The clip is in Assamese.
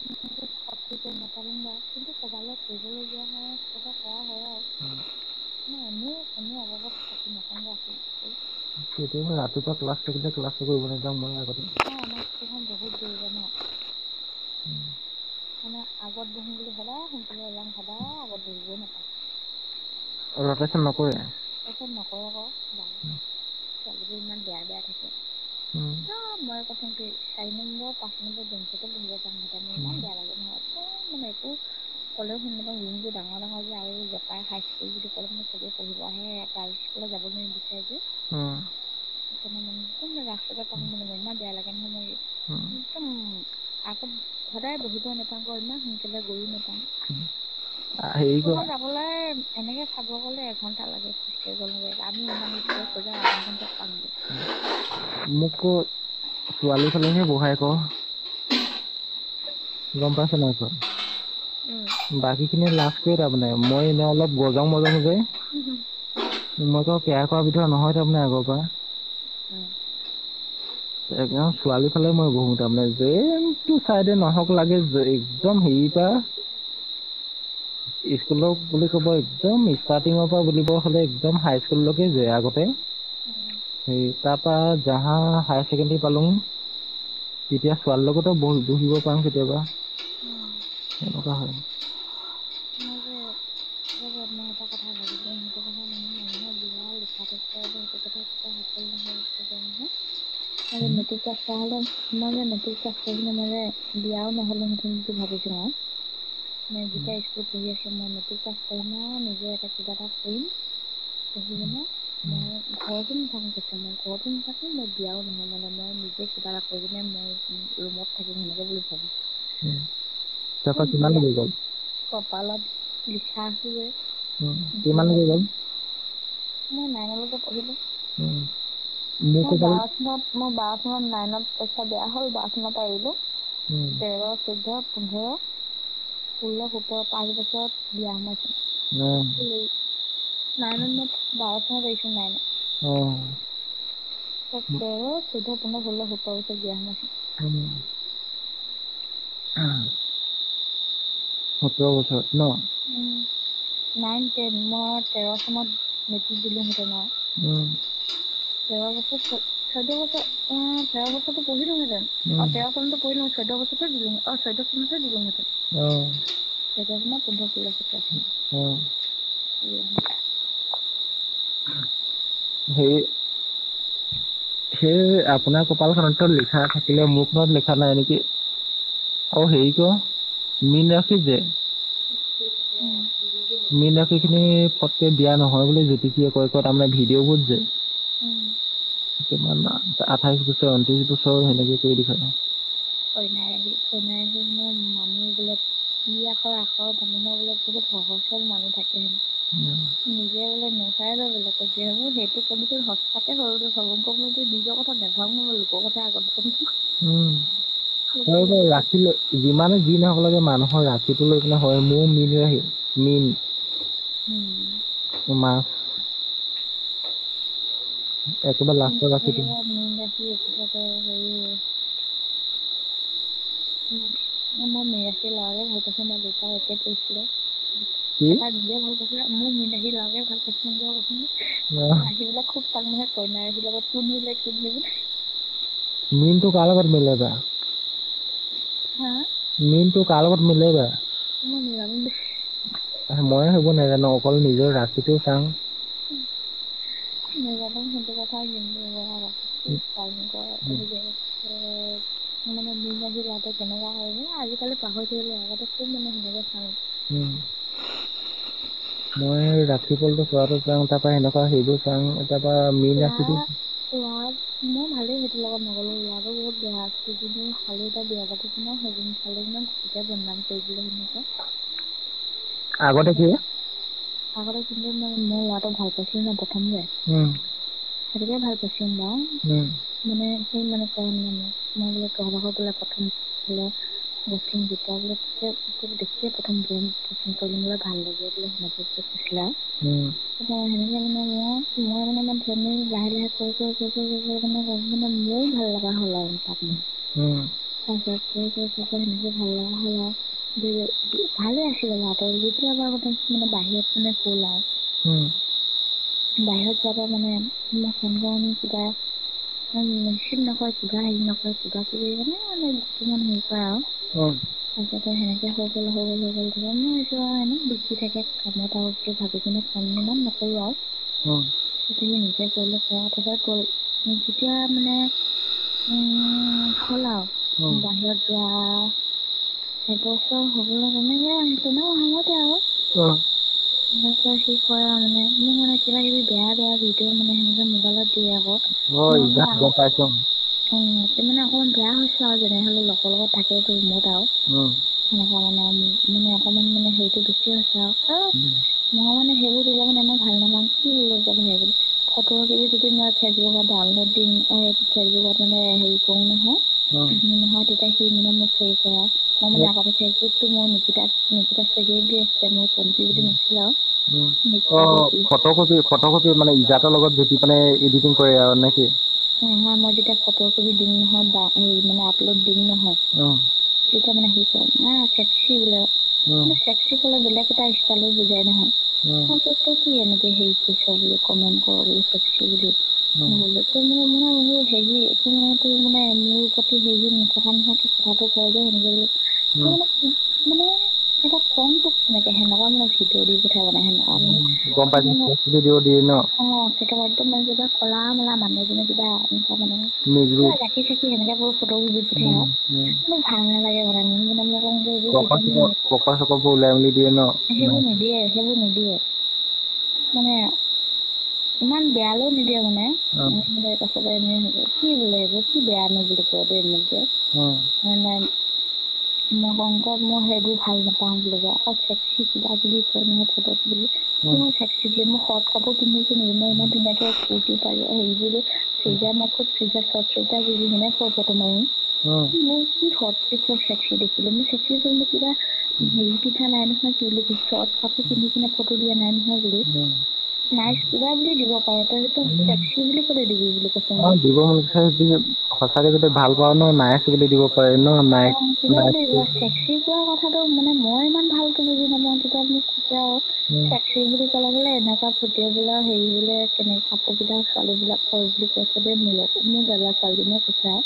সঠিক নাপালোঁ বাৰু কিন্তু ক'ৰবালৈ ফুৰিবলৈ যোৱা হয় কেতিয়াবা কৰা হয় আৰু এনেই আগত ক্ষতি নকৰোঁ ৰাতি। কেতিয়াবা ৰাতিপুৱা ক্লাছ থাকিলে ক্লাছটো কৰিব নাযাওঁ মই আগতে। আমাৰ স্কুলখন বহুত দূৰ যে ন। মানে আগত বহিম বুলি সদায় সোনকালে যাম সদায় আগত বহিবই নাপাওঁ। ৰটেচন নকৰে? ৰটেচন নকৰে আকৌ বা ছোৱালীবোৰ ইমান বেয়া থাকে। উম। মই কৈছোঁ কি 4 নম্বৰ 5 নম্বৰ বেঞ্চতে বহিব যাম ইমান বেয়া লাগে নহয়। একদম মানে একো ক'লেও শুনি নাপাওঁ ৰুমবোৰ ডাঙৰ যে আৰু জপাই হাইস্কুল বুলি ক'লে মানে চবেই পঢ়িব আহে গাৰ্লছ স্কুলত যাবলৈ নিবিচাৰে যে। উম। সেইকাৰণে মানে একদম ৰাস্তাতে পঢ়ো মানে মোৰ ইমান বেয়া লাগে নহয় মই একদম আগত সদায় বহিবই নাপাওঁ আকৌ ইমান সোনকালে গৈও নাপাওঁ। হেৰি কৰা স্কুলখন যাবলৈ এনেকে চাব গ'লে এঘন্টা লাগে খোজকাঢ়ি গ'লে আমি ইমান স্পীডত গৈ যাওঁ আধা ঘণ্টাত পামগৈ। মোকো ছোৱালী ফালেহে বহাই আকৌ। গম পাইছা নাই কোৱা? বাকীখিনি লাজটোৱে তাৰমানে মই এনেই অলপ গজাও মাজে মাজে। মইতো কেয়াৰ কৰাৰ ভিতৰত নহয় তাৰমানে আগৰ পৰা। উম। একদম ছোৱালী ফালে মই বহো তাৰমানে যোনটো চাইডে নহওক লাগে একদম হেৰিৰ পৰা স্কুলৰ বুলি ক'ব একদম ষ্টাৰ্টিঙৰ পৰা বুলিব হ'লে একদম হাই স্কুললৈকে যে আগতে সেই তাৰপা জাহা হায়াৰ ছেকেণ্ডৰী পালো তেতিয়া ছোৱালীৰ লগতো বহিব পাৰো কেতিয়াবা এনেকুৱা হয়। মই এটা কথা ভাবিলোঁ সেইটো কথা মানে মানুহৰ বিয়া লিখা থাকিলে সেইটো কথা কেতিয়া সফল নহয় মই মেট্ৰিক পাছ কৰা হ'লে মই যে মেট্ৰিক পাছ কৰি মই যে বিয়াও নহ'লোহেঁতেন বুলি ভাবিছোঁ আৰু। মই যেতিয়া স্কুল পঢ়ি আছোঁ মই মেট্ৰিক পাছ কৰিম আৰু নিজে এটা কিবা এটা কৰিম পঢ়ি কিনে মই ঘৰতো নাথাকো কৈছে মই ঘৰতো নাথাকো মই বিয়াও নহওঁ মানে মই নিজে কিবা এটা কৰি কিনে মই ৰুমত থাকিম সেনেকে বুলি ভাবিছোঁ। তাৰপা কিমান লৈকে গ'ল? কপালত লিখা আছে যে। কিমান লৈকে গ'ল? মই 9লৈকে পঢ়িলোঁ। উম। মোক মোৰ এডাল 12 চনত 9ত পৰীক্ষা বেয়া হ'ল 12 চনৰ পৰা এৰিলোঁ। 13, 14, 15, 16, 17 5 বছৰত বিয়া সোমাইছোঁ। 9ত মই 12 চনত এৰিছোঁ 9ত। অ'। 13, 14, 15, 16, 17 বছৰত বিয়া সোমাইছোঁ। উম। 17 বছৰত ন? 9, 10 মই 13 চনত মেট্ৰিক দিলোঁহেঁতেন আৰু। উম। 13 বছৰ 14 বছৰ 13 বছৰটো পঢ়িলোহেঁতেন। উম, 13 চনতো পঢ়িলোঁ 14 বছৰতে দিলোঁ 14 চনতে দিলোঁহেঁতেন। অ'। 14 চনত 15, 16, 17 অ'। হেৰি সেই আপোনাৰ কপালখনততো লিখা থাকিলে মোৰখনত লিখা নাই নেকি? আৰু হেৰি আকৌ মীন ৰাশি যে মীন ৰাশিখিনি ফটকে বিয়া নহয় বুলি জ্যোতিষীয়ে কয় তাৰমানে ভিডিঅ'বোৰত যে কিমান 28 বছৰ 29 বছৰ সেনেকে কৰি দেখায়। কন্যা ৰাশি মানুহ বোলে আখৰ মানুহৰ বোলে বহুত সহজ সৰল মানুহ থাকে হেনো। নিজে বোলে নোচাই যে বেলেগক দিয়ে সেইটো কমচোন সঁচাকে নিজৰ কথা নাভাবো লোকৰ কথা আগত ভাবো। আৰু ৰাশি যিমানে যি নহওক লাগে মানুহৰ ৰাশিটো লৈ পিনে হয় মোৰ মীন ৰাশি মীন। মাছ একেবাৰে লাষ্টৰ ৰাশিটো মীন ৰাশি হেৰি মই মীন ৰাশি ল'ৰাকে ভাল পাইছোঁ আমাৰ দেউতাও একে পৰিছিলে। কি এটা নিজে ভাল পাইছিলে মোৰ মীন ৰাশি ল'ৰাকে ভাল পাইছিলোঁ ৰাশিবিলাক খুব চাং নহয় কন্যা ৰাশিৰ লগত কোন মিলে কোন নিমিলে। মীনটো কাৰ লগত মিলে বা? হা? মীনটো কাৰ লগত মিলে বা? মই নাজানো দেই। মই সেইবোৰ নাজানো অকল নিজৰ ৰাশিটো চাং। নাজানো সেইটো কথা কিন্তু মানে মীন ৰাশি ল'ৰাটো কেনেকা হয় আজিকালি পাহৰি থাকিলোঁ আগতে খুব মানে সেনেকে চাওঁ। উম। মই ৰাশি ফলটো চোৱাটো চাওঁ তাৰ পৰা সেনেকুৱা হেৰিবোৰ চাওঁ তাৰ পৰা মীন ৰাশিটো মই ভালেই সেইটোৰ লগত নগলো ল'ৰাটো বহুত বেয়া যিজনী ছোৱালী এতিয়া বিয়া পাতিছে ন সেইজনী ছোৱালী গোটেই বদনাম কৰি দিলে সেনেকে। আগতে কি? আগতে কিন্তু মই ল'ৰাটোক ভাল পাইছিলোঁ ন প্ৰথম যে উম। সেইটোকে ভাল পাইছোঁ বাৰু। উম। মানে সেই মানে কয় মানে মই বোলে তহঁতৰ ঘৰত বোলে প্ৰথম বোলে যেতিয়া বোলে তোক দেখিয়ে প্ৰথম পচন্দ কৰিলোঁ বোলে ভাল লাগে বোলে সেনেকে কৈছিলে আৰু। উম। সেনেকে মানে মই মানে ইমান লাহে লাহে কৈ মানে ময়ো ভাল লগা হ'ল আৰু তাক মানে। উম। তাৰপিছত সেনেকে ভাল লগা হ'ল আৰু ভালে আছিলে ল'ৰাটো যেতিয়া মানে বাহিৰত মানে গ'ল আৰু বাহিৰত যাব মানে মই ফোন কৰোঁ কিবা ৰিচিভ নকৰে কিবা হেৰি নকৰে কিবা কিবি মানে কিছুমান হেৰি কৰে আৰু তাৰপিছতে সেনেকে হৈ গ'ল মই এইটো আৰু এনেই বিজি থাকে কামত আৰু বুলি ভাবি কিনে ফোন ইমান নকৰোঁ আৰু তেতিয়া নিজে কৰিলে তাৰপিছত গ'ল যেতিয়া মানে হ'ল আৰু বাহিৰত যোৱা এবছৰ হ'বলৈ তেনেকে সময়তে আৰু সি কয় আৰু মানে মোক মানে কিবা কিবি বেয়া ভিডিঅ' মানে সেনেকে মোবাইলত দিয়ে আকৌ গম পাইছো মানে অকণমান বেয়া হৈছে আৰু যেনেহ'লে লগৰ লগত থাকেতো ৰুমত আৰু সেনেকুৱা মানে অকণমান মানে হেৰিটো বেছি হৈছে আৰু মই মানে সেইবোৰ দিলে মানে মই ভাল নাপাওঁ কি সেইবোৰ ফটো কিবি যদি মই ফেচবুকত ডাউনলোড দিম ফেচবুকত মানে হেৰি কৰোঁ নহয় তেতিয়া সি মানে মোক হেৰি কৰে মই মানে আগতে ফেচবুকটো মোৰ নিকিতা চেগেই আছিলে মোৰ কমতি বুলি নাছিলে আৰু ফটো কপি মানে ইজাতৰ লগত জুতি মানে এডিটিং কৰে আৰু নেকি মই যেতিয়া ফটো কপি দিম নহয় মানে আপলোড দিম নহয় তেতিয়া মানে সি কয় চেক্সি বোলে চেক্সি ক'লে বেলেগ এটা ষ্টাইলত বুজাই নহয় কি এনেকে হেৰি কৰিছ বুলি কমেণ্ট কৰ বুলি চেক্সি বুলি তো মানে হেৰি এইটো মানে তোৰ মানে মোৰ প্ৰতি হেৰি নথকা নোহোৱাকে কথাটো কয় যে সেনেকে মানে এটা খংটো কেনেকে সেনেকুৱা মানে ভিডিঅ' দি পঠাই মানে গম পাইছো ভিডিঅ' দিয়ে ন একদম মানে কিবা কলা মলা মানুহ এজনী কিবা এনেকুৱা মানে নিজে ৰাখি সেনেকে বোৰ ফটো দি পঠিয়াই আৰু ভাল নালাগে মানে মোৰ মানে প্ৰকাৰ চকৰবোৰ ওলাই মেলি দিয়ে ন সেইবোৰ নিদিয়ে মানে ইমান বেয়ালৈও নিদিয়ে মানে পাছতে এনেই হ'ব কি বোলে এইবোৰ কি বেয়ানো বুলি কয় দেই মোক যে মানে মই সেইবোৰ ভাল নাপাওঁ বুলি কয় আকৌ চেক্সি কিবা বুলি কয় নহয় ফটোত বুলি মই চেক্সি দিয়ে মই শৰ্ট কাপোৰ পিন্ধিছো নেকি মই ইমান ধুনীয়াকে কুৰ্তি পাৰি হেৰিবোৰ চুইজাৰ মই খুব চুইজাৰ চৰ্ট চুইজাৰ পিন্ধি কিনে ফটো মাৰিম মোৰ কি চেক্সি দেখিলো মোৰ চেক্সি মোৰ কিবা হেৰি পিন্ধা নাই নহয় কি বুলি চৰ্ট কাপোৰ পিন্ধি কিনে ফটো দিয়া নাই নহয় বুলি নাইচ কিবা বুলি দিব পাৰে তই চেক্সি বুলি ক'লে দিবি বুলি কৈছে দিব সঁচাকে যদি ভাল পাওঁ ন নাইচ বুলি দিব পাৰে ন চেক্সি কোৱা কথাটো মানে মই ইমান ভালকে বুজি নাপাওঁ তেতিয়া মোক কৈছে আৰু চেক্সি বুলি ক'লে বোলে এনেকুৱা ভিডিঅ' বিলাক হেৰি বোলে কেনেকে কাপোৰ বিলাক ছোৱালী বিলাক কৰে বুলি কৈছে দেই মোৰ দাদা ছোৱালীজনীয়ে কৈছে